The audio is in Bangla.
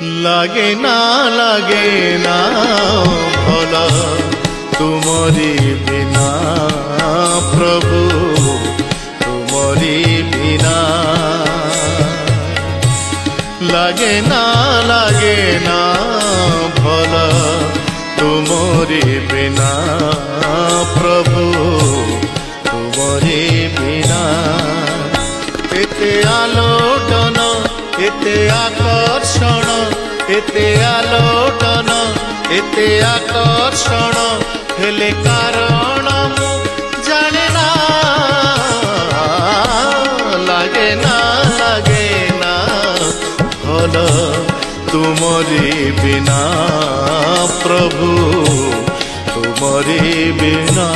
লাগে না ভল তুমরি বিনা প্রভু তুমরি বিনা লাগে না ভল তুমরি বিনা প্রভু তুমরি বিনা এতে আলোড়ন এতে আকর্ষণ এতে আলোড়ন এতে আকর্ষণ হেলে কারণ মু জানে না লাগে না ভল তুমরি বিনা প্রভু তুমরি বিনা।